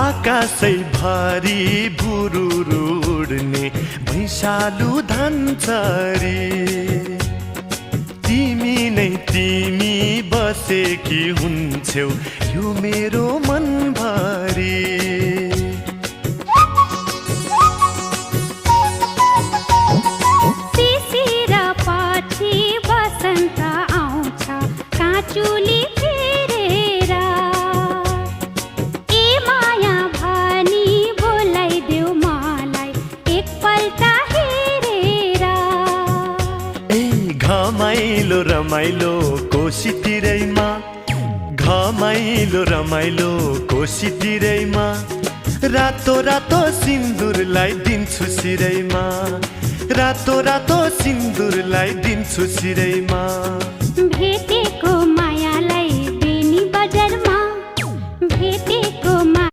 आकाशै भरि भुरुरु उड्ने भैँसालु धनचरी तिमी नै तिमी बसेकी हुन्छौ यो मेरो मनभरि शिशिर पछि बसन्त आउँछ काँचुली फेरेर ए माया भनी बोलाइदेऊ मलाई एकपल्ट हेरेर ए घमाइलो रमाइलो कोसीतिरैमा घमाइलो रमाइलो कोसीतिरैमा रातो रातो सिन्दुरलाई दिन्छु सिरैमा रातो रातो सिन्दुरलाई दिन्छु सिरैमा भेट